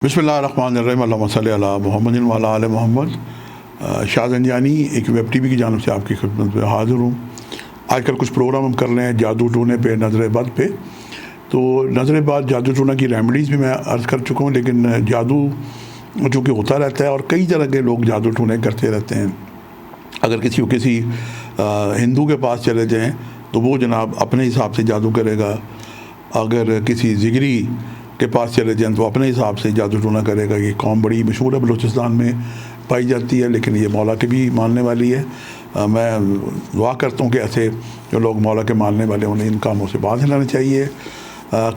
بسم اللہ الرحمن الرحیم، اللہم صلی علی محمد وعلی آل محمد۔ شاہ زنجانی ایک ویب ٹی وی کی جانب سے آپ کی خدمت میں حاضر ہوں۔ آج کل کچھ پروگرام ہم کر رہے ہیں جادو ٹونے پہ، نظر بد پہ۔ تو نظر بد، جادو ٹونا کی ریمیڈیز بھی میں عرض کر چکا ہوں، لیکن جادو چونکہ ہوتا رہتا ہے اور کئی طرح کے لوگ جادو ٹونے کرتے رہتے ہیں۔ اگر کسی ہندو کے پاس چلے جائیں تو وہ جناب اپنے حساب سے جادو کرے گا، اگر کسی زگری کے پاس چلے جائیں تو اپنے حساب سے جادو ٹونا کرے گا۔ یہ قوم بڑی مشہور ہے، بلوچستان میں پائی جاتی ہے، لیکن یہ مولا کے بھی ماننے والی ہے۔ میں دعا کرتا ہوں کہ ایسے جو لوگ مولا کے ماننے والے ہیں انہیں ان کاموں سے باز رہنا چاہیے۔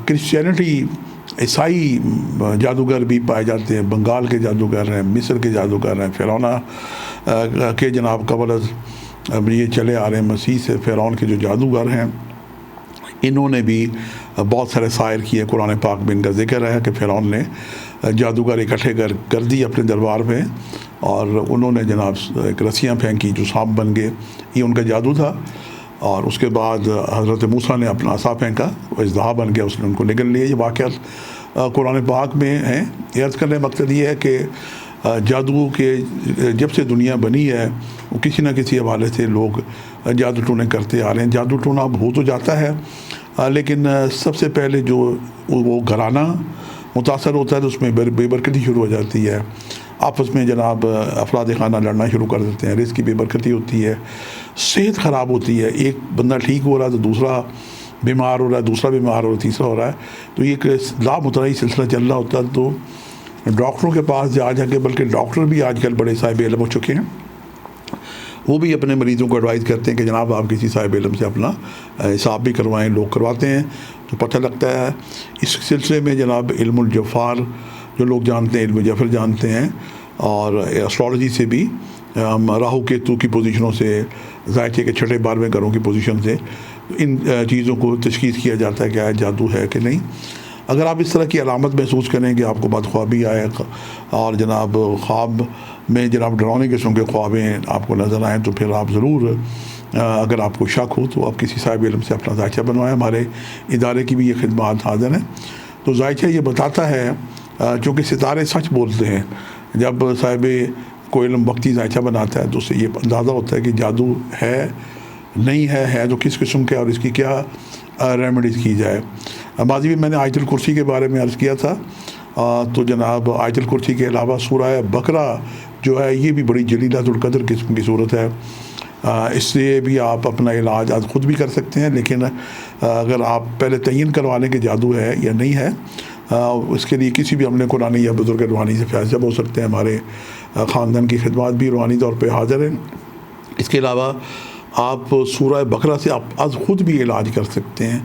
کرسچینٹی، عیسائی جادوگر بھی پائے جاتے ہیں، بنگال کے جادوگر ہیں، مصر کے جادوگر ہیں، فرعون کے جناب قبل از یہ چلے آ رہے ہیں مسیح سے فرعون کے جو جادوگر ہیں، انہوں نے بھی بہت سارے سائر کیے۔ قرآن پاک میں ان کا ذکر ہے کہ فرعون نے جادوگر اکٹھے کر دی اپنے دربار میں، اور انہوں نے جناب ایک رسیاں پھینکی جو سانپ بن گئے، یہ ان کا جادو تھا۔ اور اس کے بعد حضرت موسیٰ نے اپنا عصا پھینکا، وہ اژدہا بن گیا، اس نے ان کو نگل لیا۔ یہ واقعات قرآن پاک میں ہیں۔ عرض کرنے کا مقصد یہ ہے کہ جادو کے جب سے دنیا بنی ہے وہ کسی نہ کسی حوالے سے لوگ جادو ٹونے کرتے آ رہے ہیں۔ جادو ٹونا اب ہو تو جاتا ہے، لیکن سب سے پہلے جو وہ گھرانہ متاثر ہوتا ہے تو اس میں بے برکتی شروع ہو جاتی ہے۔ آپس میں جناب افراد خانہ لڑنا شروع کر دیتے ہیں، رزق کی بے برکتی ہوتی ہے، صحت خراب ہوتی ہے۔ ایک بندہ ٹھیک ہو رہا ہے تو دوسرا بیمار ہو رہا ہے، دوسرا بیمار ہو رہا ہے، تیسرا ہو رہا ہے۔ تو یہ ایک لامتناہی سلسلہ چل رہا ہوتا ہے۔ تو ڈاکٹروں کے پاس جا کے، بلکہ ڈاکٹر بھی آج کل بڑے صاحب علم ہو چکے ہیں، وہ بھی اپنے مریضوں کو ایڈوائز کرتے ہیں کہ جناب آپ کسی صاحب علم سے اپنا حساب بھی کروائیں۔ لوگ کرواتے ہیں تو پتہ لگتا ہے۔ اس سلسلے میں جناب علم الجفار جو لوگ جانتے ہیں، علم جفر جانتے ہیں، اور اسٹرالوجی سے بھی ہم راہو کیتو کی پوزیشنوں سے، ذائقے کے چھٹے 12ویں گھروں کی پوزیشن سے ان چیزوں کو تشخیص کیا جاتا ہے کہ آیا جادو ہے کہ نہیں۔ اگر آپ اس طرح کی علامت محسوس کریں کہ آپ کو بدخوابی آئے اور جناب خواب میں جناب ڈراؤنے قسم کے خوابیں آپ کو نظر آئیں، تو پھر آپ ضرور، اگر آپ کو شک ہو تو آپ کسی صاحب علم سے اپنا ذائچہ بنوائیں۔ ہمارے ادارے کی بھی یہ خدمات حاضر ہیں۔ تو ذائچہ یہ بتاتا ہے، چونکہ ستارے سچ بولتے ہیں، جب صاحب کوئی علم وقتی ذائچہ بناتا ہے تو اس سے یہ اندازہ ہوتا ہے کہ جادو ہے نہیں ہے تو کس قسم کا، اور اس کی کیا ریمیڈیز کی جائے۔ ماضی میں نے آیت الکرسی کے بارے میں عرض کیا تھا، تو جناب آیت الکرسی کے علاوہ سورہ بقرہ جو ہے یہ بھی بڑی جلیلۃ القدر قسم کی صورت ہے۔ اس سے بھی آپ اپنا علاج آج خود بھی کر سکتے ہیں، لیکن اگر آپ پہلے تعین کروا لیں کہ جادو ہے یا نہیں ہے، اس کے لیے کسی بھی عملے قرآنی یا بزرگ روحانی سے فیض یاب ہو سکتے ہیں۔ ہمارے خاندان کی خدمات بھی روحانی طور پہ حاضر ہیں۔ اس کے علاوہ آپ سورہ بقرہ سے آپ از خود بھی علاج کر سکتے ہیں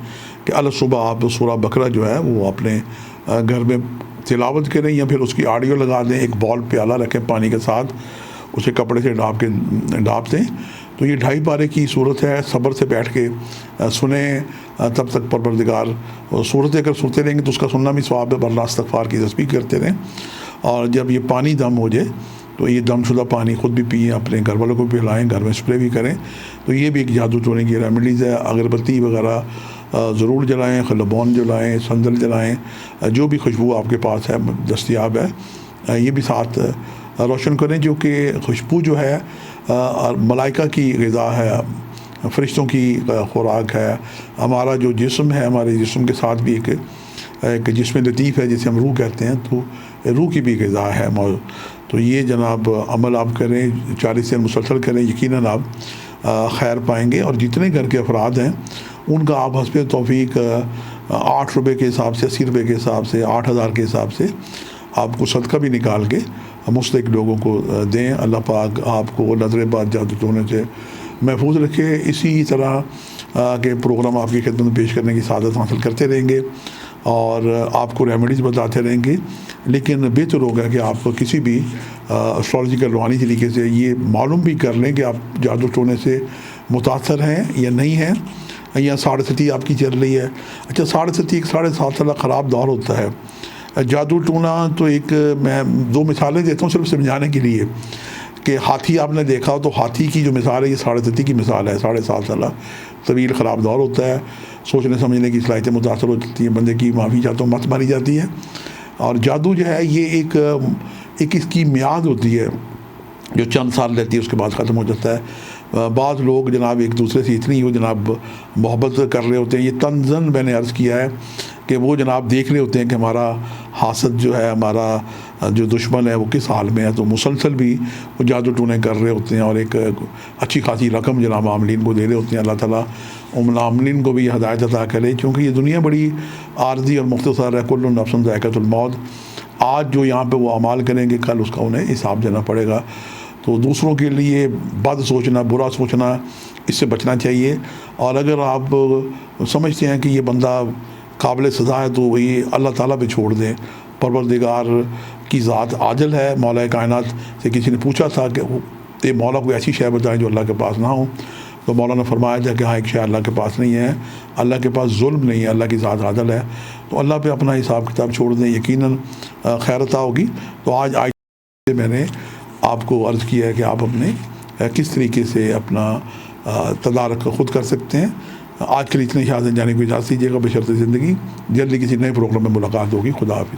کہ صبح آپ سورہ بقرہ جو ہے وہ اپنے گھر میں تلاوت کریں، یا پھر اس کی آڈیو لگا دیں، ایک بال پیالہ رکھیں پانی کے ساتھ، اسے کپڑے سے ڈھانپ دیں۔ تو یہ 2.5 پارے کی صورت ہے، صبر سے بیٹھ کے سنیں تب تک پروردگار صورتیں اگر سنتے رہیں گے تو اس کا سننا بھی ثواب ہے، ورنہ استغفار کی تسبیح کرتے رہیں۔ اور جب یہ پانی دم ہو جائے تو یہ دم شدہ پانی خود بھی پئیں، اپنے گھر والوں کو بھی پلائیں، گھر میں اسپرے بھی کریں۔ تو یہ بھی ایک جادو ٹونے کی ریمیڈیز ہے۔ اگربتی وغیرہ ضرور جلائیں، خلبون جلائیں، سندل جلائیں، جو بھی خوشبو آپ کے پاس ہے دستیاب ہے یہ بھی ساتھ روشن کریں، جو کہ خوشبو جو ہے ملائکہ کی غذا ہے، فرشتوں کی خوراک ہے۔ ہمارا جو جسم ہے، ہمارے جسم کے ساتھ بھی ایک جسم لطیف ہے جسے ہم روح کہتے ہیں، تو روح کی بھی غذا ہے۔ تو یہ جناب عمل آپ کریں، 40 دن مسلسل کریں، یقیناً آپ خیر پائیں گے۔ اور جتنے گھر کے افراد ہیں ان کا آپ حسب توفیق 8 روپے کے حساب سے، 80 روپے کے حساب سے، 8,000 کے حساب سے آپ کو صدقہ بھی نکال کے مستحق لوگوں کو دیں۔ اللہ پاک آپ کو نظر بد، جادو ٹونے سے محفوظ رکھے۔ اسی طرح کے پروگرام آپ کی خدمت میں پیش کرنے کی سعادت حاصل کرتے رہیں گے اور آپ کو ریمیڈیز بتاتے رہیں گے، لیکن بہتر ہوگا کہ آپ کسی بھی اسٹرالوجیکل روحانی طریقے سے یہ معلوم بھی کر لیں کہ آپ جادو ٹونے سے متاثر ہیں یا نہیں ہیں، یا 7.5 آپ کی چل رہی ہے۔ اچھا، 7.5 ایک 7.5 سالہ خراب دور ہوتا ہے۔ جادو ٹونا تو ایک، میں 2 مثالیں دیتا ہوں صرف سمجھانے کے لیے، کہ ہاتھی آپ نے دیکھا ہو تو ہاتھی کی جو مثال ہے یہ 7.5 کی مثال ہے۔ 7.5 سالہ طویل خراب دور ہوتا ہے، سوچنے سمجھنے کی صلاحیتیں متاثر ہو جاتی ہیں، بندے کی معافی چاہتا ہوں مت ماری جاتی ہے۔ اور جادو جو ہے یہ ایک اس کی میعاد ہوتی ہے جو چند سال رہتی ہے، اس کے بعد ختم ہو جاتا ہے۔ بعض لوگ جناب ایک دوسرے سے اتنی وہ جناب محبت کر رہے ہوتے ہیں، یہ تنزن میں نے عرض کیا ہے کہ وہ جناب دیکھ رہے ہوتے ہیں کہ ہمارا حاسد جو ہے، ہمارا جو دشمن ہے وہ کس حال میں ہے، تو مسلسل بھی وہ جادو ٹونے کر رہے ہوتے ہیں اور ایک اچھی خاصی رقم جناب عاملین کو دے رہے ہوتے ہیں۔ اللہ تعالیٰ ان عاملین کو بھی یہ ہدایت عطا کرے، کیونکہ یہ دنیا بڑی عارضی اور مختصر ہے۔ کل نفس ذائقۃ الموت، آج جو یہاں پہ وہ اعمال کریں گے کل اس کا انہیں حساب دینا پڑے گا۔ تو دوسروں کے لیے بد سوچنا، برا سوچنا، اس سے بچنا چاہیے۔ اور اگر آپ سمجھتے ہیں کہ یہ بندہ قابل سزا ہے تو وہی اللہ تعالیٰ پہ چھوڑ دیں۔ پروردگار کی ذات عادل ہے۔ مولا کائنات سے کسی نے پوچھا تھا کہ مولا کوئی ایسی شے بتائیں جو اللہ کے پاس نہ ہو، تو مولا نے فرمایا تھا کہ ہاں ایک شے اللہ کے پاس نہیں ہے، اللہ کے پاس ظلم نہیں ہے، اللہ کی ذات عادل ہے۔ تو اللہ پہ اپنا حساب کتاب چھوڑ دیں، یقیناً خیر عطا ہوگی۔ تو آج میں نے آپ کو عرض کیا ہے کہ آپ اپنے کس طریقے سے اپنا تدارک خود کر سکتے ہیں۔ آج کے لیے اتنے شاذ جانے کو اجازت دیجیے گا، بشرط زندگی۔ جلدی کسی نئے پروگرام میں ملاقات ہوگی۔ خدا حافظ۔